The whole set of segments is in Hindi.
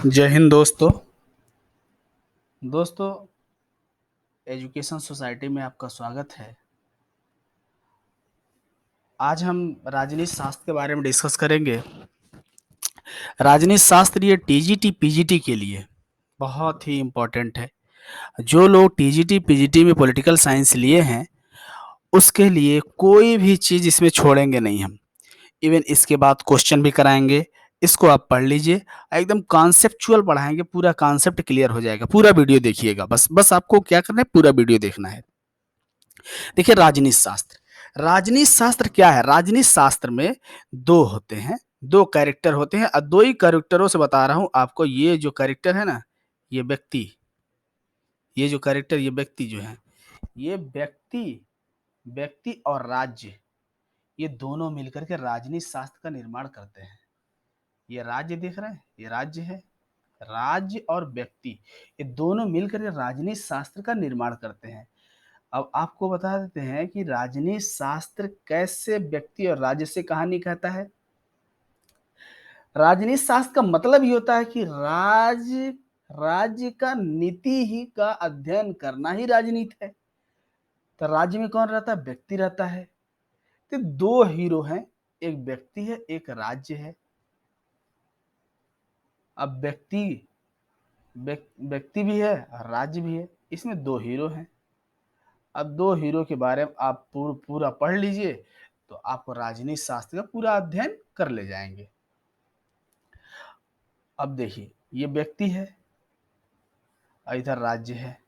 जय हिंद दोस्तों। एजुकेशन सोसाइटी में आपका स्वागत है। आज हम राजनीति शास्त्र के बारे में डिस्कस करेंगे। राजनीति शास्त्र ये टीजीटी पीजीटी के लिए बहुत ही इम्पोर्टेंट है। जो लोग टीजीटी पीजीटी में पॉलिटिकल साइंस लिए हैं उसके लिए कोई भी चीज़ इसमें छोड़ेंगे नहीं हम। इवन इसके बाद क्वेश्चन भी कराएंगे। इसको आप पढ़ लीजिए, एकदम कॉन्सेप्चुअल पढ़ाएंगे, पूरा कॉन्सेप्ट क्लियर हो जाएगा। पूरा वीडियो देखिएगा, बस आपको क्या करना है, पूरा वीडियो देखना है। देखिए, राजनीति शास्त्र क्या है? राजनीति शास्त्र में दो होते हैं, दो कैरेक्टर होते हैं और दो ही कैरेक्टरों से बता रहा हूं आपको। ये जो कैरेक्टर है ना, ये व्यक्ति, ये जो कैरेक्टर, ये व्यक्ति जो है, ये व्यक्ति और राज्य, ये दोनों मिलकर के राजनीति शास्त्र का निर्माण करते हैं। ये राज्य देख रहे हैं, ये राज्य है। राज्य और व्यक्ति, ये दोनों मिलकर के राजनीति शास्त्र का निर्माण करते हैं। अब आपको बता देते हैं कि राजनीति शास्त्र कैसे व्यक्ति और राज्य से कहानी कहता है। राजनीति शास्त्र का मतलब ही होता है कि राज्य का नीति ही का अध्ययन करना ही राजनीति है। तो राज्य में कौन रहता है? व्यक्ति रहता है। तो दो हीरो हैं, एक व्यक्ति है, एक राज्य है। अब व्यक्ति भी है और राज्य भी है, इसमें दो हीरो हैं। अब दो हीरो के बारे में आप पूरा पढ़ लीजिए तो आपको राजनीति शास्त्र का पूरा अध्ययन कर ले जाएंगे। अब देखिए, ये व्यक्ति है और इधर राज्य है।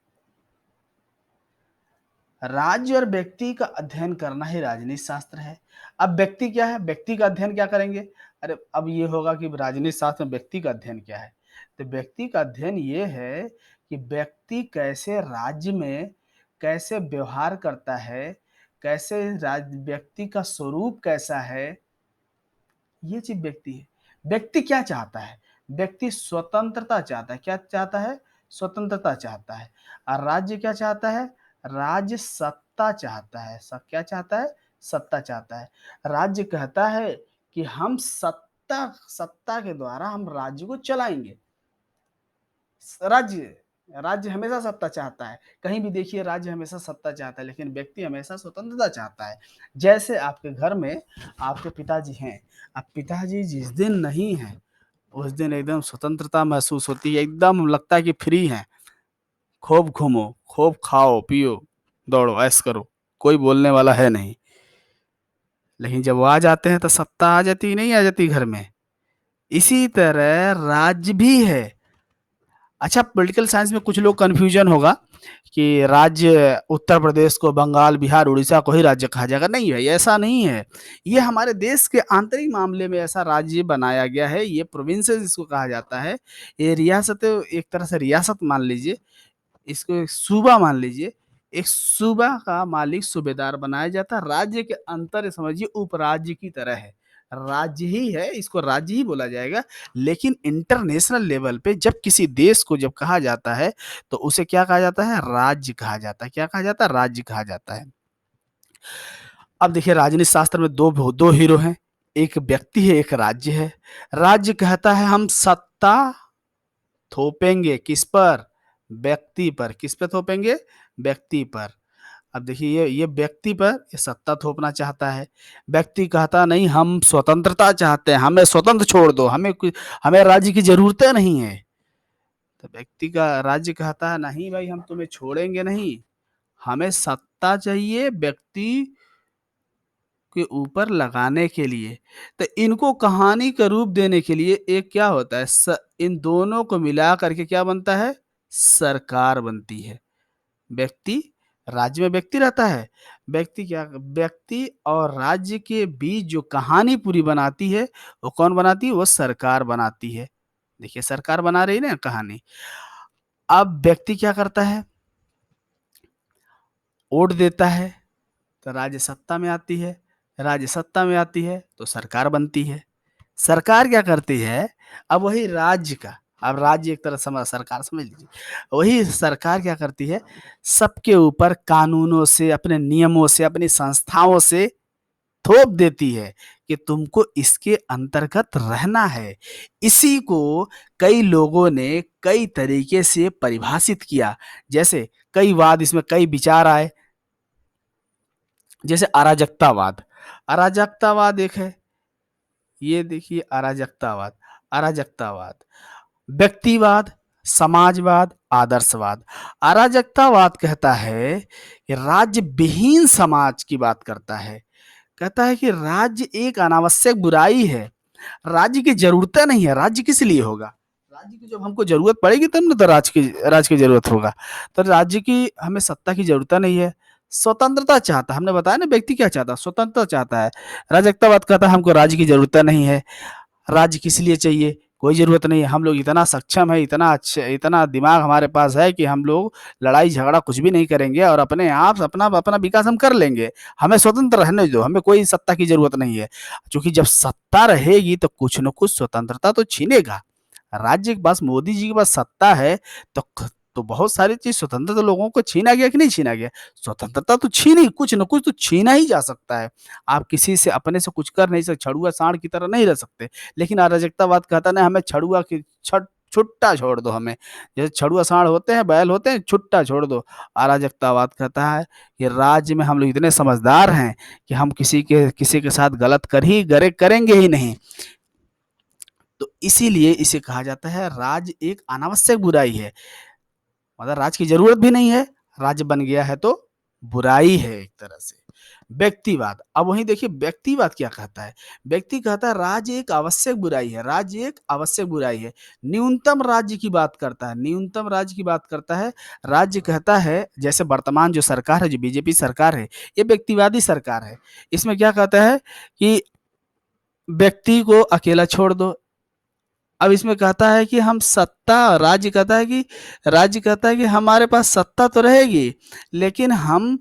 राज्य और व्यक्ति का अध्ययन करना ही राजनीति शास्त्र है। अब व्यक्ति क्या है? व्यक्ति का अध्ययन क्या करेंगे? अरे अब ये होगा कि राजनीति शास्त्र में व्यक्ति का अध्ययन क्या है? तो व्यक्ति का अध्ययन ये है कि व्यक्ति कैसे राज्य में कैसे व्यवहार करता है, कैसे व्यक्ति का स्वरूप कैसा है, ये चीज व्यक्ति है। व्यक्ति क्या चाहता है? व्यक्ति स्वतंत्रता चाहता है। क्या चाहता है? स्वतंत्रता चाहता है। और राज्य क्या चाहता है? राज्य सत्ता चाहता है। सब क्या चाहता है? सत्ता चाहता है। राज्य कहता है कि हम सत्ता के द्वारा हम राज्य को चलाएंगे। राज्य राज्य हमेशा सत्ता चाहता है। कहीं भी देखिए, राज्य हमेशा सत्ता चाहता है, लेकिन व्यक्ति हमेशा स्वतंत्रता चाहता है। जैसे आपके घर में आपके पिताजी हैं, अब पिताजी जिस दिन नहीं है उस दिन एकदम स्वतंत्रता महसूस होती है, एकदम लगता है कि फ्री हैं। खूब घूमो, खूब खाओ पियो, दौड़ो, ऐश करो, कोई बोलने वाला है नहीं। लेकिन जब वो आ जाते हैं तो सत्ता आ जाती, नहीं आ जाती घर में। इसी तरह राज्य भी है। अच्छा, पॉलिटिकल साइंस में कुछ लोग कन्फ्यूजन होगा कि राज्य उत्तर प्रदेश को, बंगाल, बिहार, उड़ीसा को ही राज्य कहा जाएगा। नहीं भाई, ऐसा नहीं है। ये हमारे देश के आंतरिक मामले में ऐसा राज्य बनाया गया है। ये प्रोविंसेस इसको कहा जाता है। ये रियासत, एक तरह से रियासत मान लीजिए, इसको एक सूबा मान लीजिए। एक सूबा का मालिक सूबेदार बनाया जाता है। राज्य के अंतर समझिए उपराज्य की तरह है। राज्य ही है, इसको राज्य ही बोला जाएगा। लेकिन इंटरनेशनल लेवल पे जब किसी देश को जब कहा जाता है तो उसे क्या कहा जाता है? राज्य कहा जाता है। क्या कहा जाता है? राज्य कहा जाता है। अब देखिए, राजनीति शास्त्र में दो हीरो हैं, एक व्यक्ति है, एक राज्य है। राज्य कहता है हम सत्ता थोपेंगे किस पर? व्यक्ति पर। किस पे थोपेंगे? व्यक्ति पर। अब देखिए, ये व्यक्ति पर ये सत्ता थोपना चाहता है। व्यक्ति कहता नहीं, हम स्वतंत्रता चाहते हैं, हमें स्वतंत्र छोड़ दो, हमें राज्य की जरूरतें नहीं है। तो व्यक्ति का राज्य कहता है नहीं भाई, हम तुम्हें छोड़ेंगे नहीं, हमें सत्ता चाहिए व्यक्ति के ऊपर लगाने के लिए। तो इनको कहानी का रूप देने के लिए एक क्या होता है, इन दोनों को मिला करके क्या बनता है? सरकार बनती है। व्यक्ति, राज्य में व्यक्ति रहता है। व्यक्ति और राज्य के बीच जो कहानी पूरी बनाती है वो कौन बनाती है? वो सरकार बनाती है। देखिए, सरकार बना रही है ना कहानी। अब व्यक्ति क्या करता है? वोट देता है तो राज्य सत्ता में आती है। राज्य सत्ता में आती है तो सरकार बनती है। सरकार क्या करती है? अब वही राज्य का, अब राज्य एक तरह सरकार समझ लीजिए। वही सरकार क्या करती है? सबके ऊपर कानूनों से, अपने नियमों से, अपनी संस्थाओं से थोप देती है कि तुमको इसके अंतर्गत रहना है। इसी को कई लोगों ने कई तरीके से परिभाषित किया। जैसे कई वाद, इसमें कई विचार आए। जैसे अराजकतावाद, अराजकतावाद एक है। ये देखिए अराजकतावाद, अराजकतावाद, व्यक्तिवाद, समाजवाद, आदर्शवाद। अराजकतावाद कहता है कि राज्य विहीन समाज की बात करता है। कहता है कि राज्य एक अनावश्यक बुराई है, राज्य की जरूरतें नहीं है, राज्य किस लिए होगा? राज्य की जब हमको जरूरत पड़ेगी तब ना तो राज की जरूरत होगा। तो राज्य की हमें सत्ता की जरूरत नहीं है। स्वतंत्रता चाहता है, हमने बताया ना व्यक्ति क्या चाहता है, स्वतंत्रता चाहता है। राजकतावाद कहता है हमको राज्य की जरूरत नहीं है। राज्य किस लिए चाहिए? कोई ज़रूरत नहीं है। हम लोग इतना सक्षम है, इतना अच्छा, इतना दिमाग हमारे पास है कि हम लोग लड़ाई झगड़ा कुछ भी नहीं करेंगे और अपने आप अपना अपना विकास हम कर लेंगे। हमें स्वतंत्र रहने दो, हमें कोई सत्ता की ज़रूरत नहीं है। क्योंकि जब सत्ता रहेगी तो कुछ न कुछ स्वतंत्रता तो छीनेगा। राज्य के पास, मोदी जी के पास सत्ता है तो बहुत सारी चीज़ स्वतंत्रता लोगों को छीना गया कि नहीं छीना गया? स्वतंत्रता तो छीनी, कुछ न कुछ तो छीना ही जा सकता है। आप किसी से अपने से कुछ कर नहीं सकते, छड़ुआ सांड की तरह नहीं रह सकते। लेकिन अराजकतावाद कहता है ना, हमें छड़ुआ की छुट्टा छोड़ दो हमें। जैसे छड़ुआ सांड होते हैं, बैल होते हैं, छुट्टा छोड़ दो। अराजकतावाद कहता है कि राज्य में हम लोग इतने समझदार हैं कि हम किसी के साथ गलत करेंगे ही नहीं। तो इसीलिए इसे कहा जाता है राज्य एक अनावश्यक बुराई है। मतलब राज्य की जरूरत भी नहीं है, राज्य बन गया है तो बुराई है एक तरह से। व्यक्तिवाद, अब वहीं देखिए व्यक्तिवाद क्या कहता है। व्यक्ति कहता है राज्य एक आवश्यक बुराई है, राज्य एक आवश्यक बुराई है। न्यूनतम राज्य की बात करता है, न्यूनतम राज्य की बात करता है। राज्य कहता है, जैसे वर्तमान जो सरकार है, जो बीजेपी सरकार है, ये व्यक्तिवादी सरकार है। इसमें क्या कहता है कि व्यक्ति को अकेला छोड़ दो। अब इसमें कहता है कि हम सत्ता, राज्य कहता है कि हमारे पास सत्ता तो रहेगी, लेकिन हम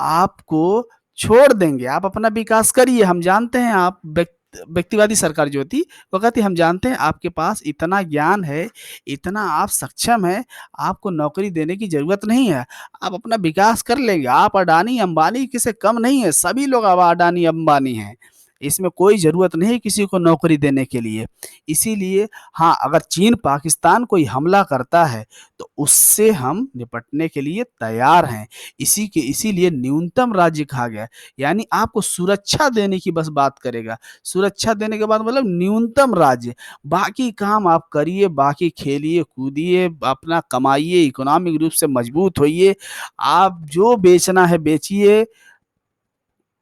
आपको छोड़ देंगे, आप अपना विकास करिए। हम जानते हैं आप व्यक्तिवादी सरकार जो थी, वो कहती हम जानते हैं आपके पास इतना ज्ञान है, इतना आप सक्षम हैं, आपको नौकरी देने की ज़रूरत नहीं है, आप अपना विकास कर लेंगे। आप अडानी अंबानी किसी कम नहीं है, सभी लोग अब अडानी अंबानी हैं। इसमें कोई ज़रूरत नहीं किसी को नौकरी देने के लिए। इसीलिए हाँ, अगर चीन पाकिस्तान कोई हमला करता है तो उससे हम निपटने के लिए तैयार हैं। इसीलिए न्यूनतम राज्य कहा गया है। यानी आपको सुरक्षा देने की बस बात करेगा। सुरक्षा देने के बाद मतलब न्यूनतम राज्य, बाकी काम आप करिए, बाकी खेलिए, कूदिए, अपना कमाइए, इकोनॉमिक रूप से मजबूत होइए। आप जो बेचना है बेचिए,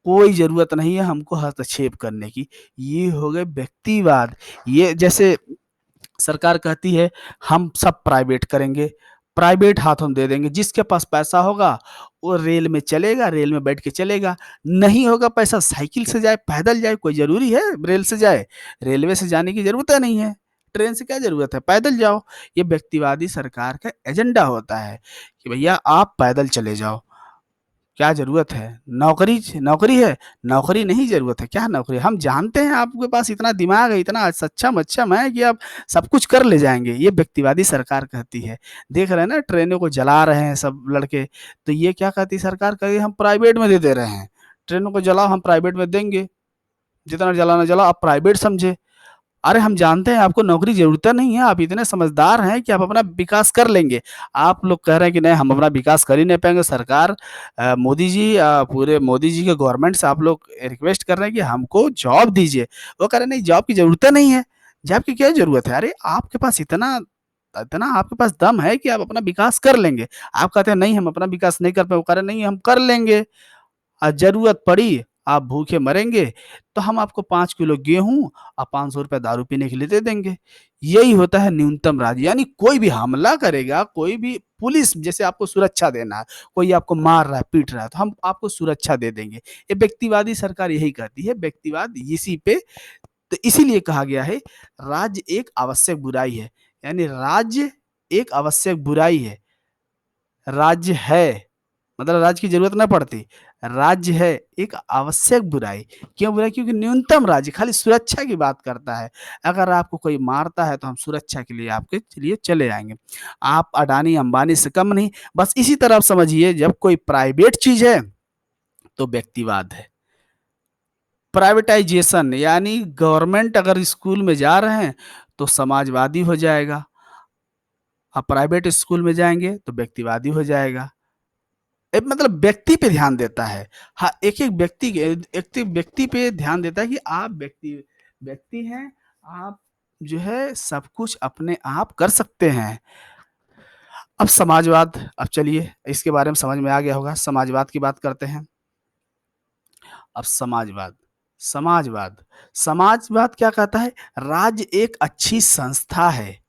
कोई ज़रूरत नहीं है हमको हस्तक्षेप करने की। ये हो गए व्यक्तिवाद। ये जैसे सरकार कहती है हम सब प्राइवेट करेंगे, प्राइवेट हाथों में दे देंगे, जिसके पास पैसा होगा वो रेल में चलेगा, रेल में बैठ के चलेगा। नहीं होगा पैसा, साइकिल से जाए, पैदल जाए, कोई ज़रूरी है रेल से जाए? रेलवे से जाने की ज़रूरत है नहीं है, ट्रेन से क्या ज़रूरत है, पैदल जाओ। ये व्यक्तिवादी सरकार का एजेंडा होता है कि भैया आप पैदल चले जाओ। क्या ज़रूरत है? नौकरी नौकरी है? नौकरी नहीं ज़रूरत है, क्या नौकरी? हम जानते हैं आपके पास इतना दिमाग है, इतना सक्षम है कि आप सब कुछ कर ले जाएँगे, ये व्यक्तिवादी सरकार कहती है। देख रहे हैं ना ट्रेनों को जला रहे हैं सब लड़के, तो ये क्या कहती है सरकार, कह रही है हम प्राइवेट में दे रहे हैं। ट्रेनों को जलाओ, हम प्राइवेट में देंगे, जितना जलाना जलाओ, आप प्राइवेट समझे। अरे हम जानते हैं आपको नौकरी की ज़रूरत नहीं है, आप इतने समझदार हैं कि आप अपना विकास कर लेंगे। आप लोग कह रहे हैं कि नहीं हम अपना विकास कर ही नहीं पाएँगे। सरकार मोदी जी, पूरे मोदी जी के गवर्नमेंट से आप लोग रिक्वेस्ट कर रहे हैं कि हमको जॉब दीजिए। वो कह रहे हैं नहीं जॉब की ज़रूरत नहीं है। जॉब की क्या ज़रूरत है? अरे आपके पास इतना इतना आपके पास दम है कि आप अपना विकास कर लेंगे। आप कहते हैं नहीं हम अपना विकास नहीं कर पाए, वो कह रहे हैं नहीं हम कर लेंगे। ज़रूरत पड़ी, आप भूखे मरेंगे, तो हम आपको 5 किलो गेहूँ और ₹500 दारू पीने के लिए दे देंगे। यही होता है न्यूनतम राज्य। यानी कोई भी हमला करेगा, कोई भी पुलिस जैसे आपको सुरक्षा देना है, कोई आपको मार रहा है, पीट रहा है, तो हम आपको सुरक्षा दे देंगे। ये व्यक्तिवादी सरकार यही कहती है, व्यक्तिवाद इसी पे। तो इसीलिए कहा गया है, राज्य एक आवश्यक बुराई है। यानी राज्य एक आवश्यक बुराई है। राज्य है, मतलब राज्य की ज़रूरत ना पड़ती। राज्य है एक आवश्यक बुराई। क्यों बुराई? क्योंकि न्यूनतम राज्य खाली सुरक्षा की बात करता है। अगर आपको कोई मारता है तो हम सुरक्षा के लिए आपके लिए चले आएँगे। आप अडानी, अंबानी से कम नहीं। बस इसी तरह आप समझिए जब कोई प्राइवेट चीज़ है तो व्यक्तिवाद है। प्राइवेटाइजेशन यानी गवर्नमेंट अगर स्कूल में जा रहे हैं, तो समाजवादी हो जाएगा। आप प्राइवेट स्कूल में जाएँगे, तो व्यक्तिवादी हो जाएगा। मतलब व्यक्ति पे ध्यान देता है। हाँ, एक-एक व्यक्ति के एक व्यक्ति पे ध्यान देता है कि आप व्यक्ति व्यक्ति हैं, आप जो है सब कुछ अपने आप कर सकते हैं। अब समाजवाद, अब चलिए इसके बारे में समझ में आ गया होगा, समाजवाद की बात करते हैं। अब समाजवाद, समाजवाद, समाजवाद क्या कहता है? राज्य एक अच्छी संस्था है।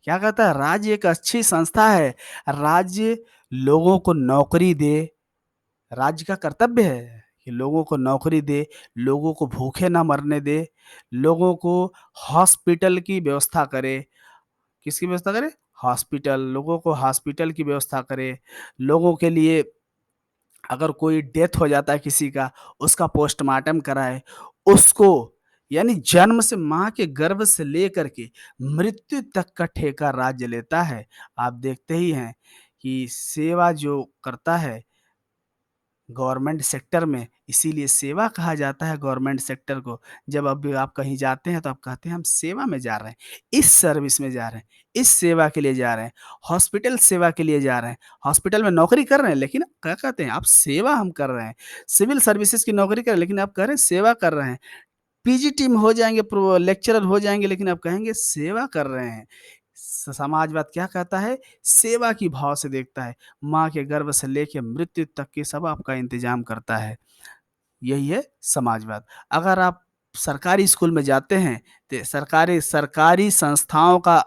क्या कहता है? राज्य एक अच्छी संस्था है। राज्य लोगों को नौकरी दे, राज्य का कर्तव्य है कि लोगों को नौकरी दे, लोगों को भूखे ना मरने दे, लोगों को हॉस्पिटल की व्यवस्था करे। किसकी व्यवस्था करे? हॉस्पिटल, लोगों को हॉस्पिटल की व्यवस्था करे। लोगों के लिए अगर कोई डेथ हो जाता है किसी का, उसका पोस्टमार्टम कराए। उसको यानी जन्म से माँ के गर्भ से लेकर के मृत्यु तक का ठेका राज्य लेता है। आप देखते ही हैं कि सेवा जो करता है गवर्नमेंट सेक्टर में, इसीलिए सेवा कहा जाता है गवर्नमेंट सेक्टर को। जब अब आप कहीं जाते हैं तो आप कहते हैं हम सेवा में जा रहे हैं, इस सर्विस में जा रहे हैं, इस सेवा के लिए जा रहे हैं, हॉस्पिटल सेवा के लिए जा रहे हैं। हॉस्पिटल में नौकरी कर रहे हैं लेकिन क्या कहते हैं आप सेवा हम कर रहे हैं। सिविल सर्विसेज़ की नौकरी कर रहे हैं लेकिन आप कह रहे हैं सेवा कर रहे हैं। पीजीटी में हो जाएँगे, लेक्चरर हो जाएँगे लेकिन आप कहेंगे सेवा कर रहे हैं। समाजवाद क्या कहता है? सेवा की भाव से देखता है। माँ के गर्भ से लेके मृत्यु तक की सब आपका इंतज़ाम करता है। यही है समाजवाद। अगर आप सरकारी स्कूल में जाते हैं, तो सरकारी सरकारी संस्थाओं का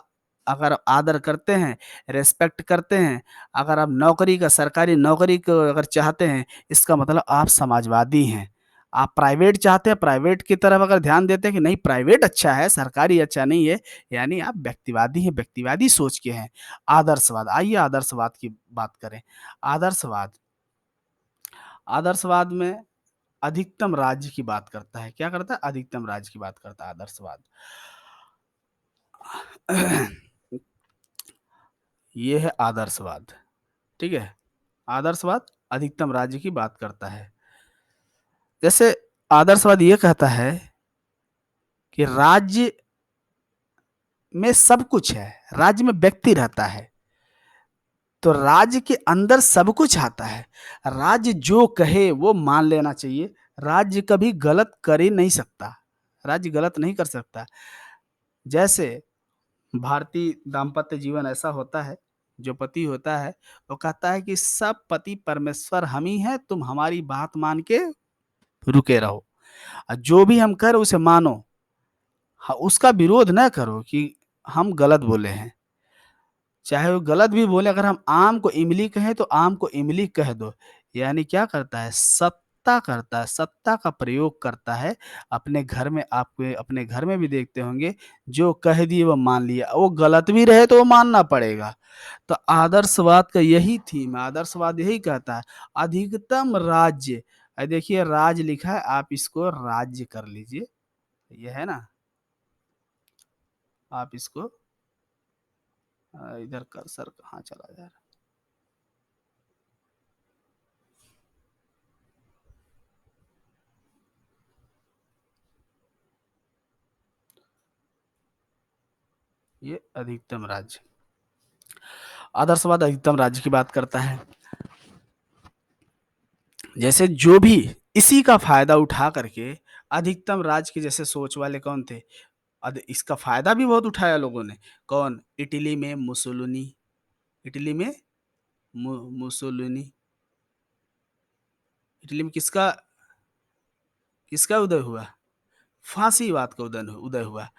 अगर आदर करते हैं, रिस्पेक्ट करते हैं, अगर आप नौकरी का सरकारी नौकरी को अगर चाहते हैं, इसका मतलब आप समाजवादी हैं। आप प्राइवेट चाहते हैं, प्राइवेट की तरफ अगर ध्यान देते हैं कि नहीं प्राइवेट अच्छा है, सरकारी अच्छा नहीं है, यानी आप व्यक्तिवादी हैं, व्यक्तिवादी सोच के हैं। आदर्शवाद, आइए आदर्शवाद की बात करें। आदर्शवाद, आदर्शवाद में अधिकतम राज्य की बात करता है। क्या करता है? अधिकतम राज्य की बात करता है आदर्शवाद। ये है आदर्शवाद, ठीक है? आदर्शवाद अधिकतम राज्य की बात करता है। जैसे आदर्शवाद ये कहता है कि राज्य में सब कुछ है, राज्य में व्यक्ति रहता है, तो राज्य के अंदर सब कुछ आता है। राज्य जो कहे वो मान लेना चाहिए। राज्य कभी गलत कर ही नहीं सकता, राज्य गलत नहीं कर सकता। जैसे भारतीय दाम्पत्य जीवन ऐसा होता है, जो पति होता है, वो कहता है कि सब पति परमेश्वर हम ही हैं, तुम हमारी बात मान के रुके रहो। जो भी हम करें उसे मानो। उसका विरोध ना करो कि हम गलत बोले हैं। चाहे वो गलत भी बोले, अगर हम आम को इमली कहें तो आम को इमली कह दो। यानी क्या करता है? सत्ता करता है, सत्ता का प्रयोग करता है। अपने घर में आपके अपने घर में भी देखते होंगे, जो कह दिए वो मान लिया। वो गलत भी रहे तो वो मानना पड़ेगा। तो आदर्शवाद का यही थीम है, आदर्शवाद यही कहता है, अधिकतम राज्य। देखिए राज लिखा है, आप इसको राज्य कर लीजिए। ये है ना? आप इसको इधर कर्सर कहाँ चला जा रहा है? ये अधिकतम राज्य। आदर्शवाद अधिकतम राज्य की बात करता है। जैसे जो भी इसी का फ़ायदा उठा करके अधिकतम राज्य के जैसे सोच वाले कौन थे? इसका फ़ायदा भी बहुत उठाया लोगों ने। कौन? इटली में मुसोलिनी, इटली में मुसोलिनी, इटली में किसका किसका उदय हुआ? फांसीवाद का उदय उदय हुआ।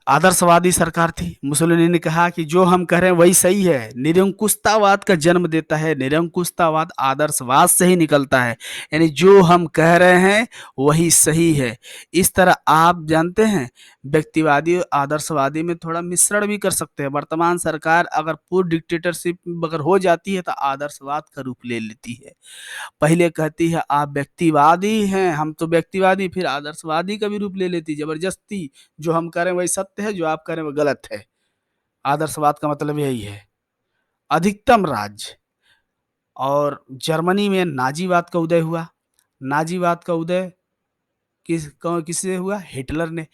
आदर्शवादी सरकार थी। मुसोलिनी ने कहा कि जो हम कह रहे हैं वही सही है। निरंकुशतावाद का जन्म देता है। निरंकुशतावाद आदर्शवाद से ही निकलता है। यानी जो हम कह रहे हैं वही सही है। इस तरह आप जानते हैं व्यक्तिवादी और आदर्शवादी में थोड़ा मिश्रण भी कर सकते हैं। वर्तमान सरकार अगर पूर्ण डिक्टेटरशिप अगर हो जाती है तो आदर्शवाद का रूप ले लेती है। पहले कहती है आप व्यक्तिवादी हैं, हम तो व्यक्तिवादी, फिर आदर्शवादी का भी रूप ले लेती ज़बरदस्ती। जो हम कह रहे हैं वही सत्य है, जो आप कह रहे हैं वो गलत है। आदर्शवाद का मतलब यही है। अधिकतम राज्य। और जर्मनी में नाज़ीवाद का उदय हुआ। नाज़ीवाद का उदय किससे हुआ? हिटलर ने।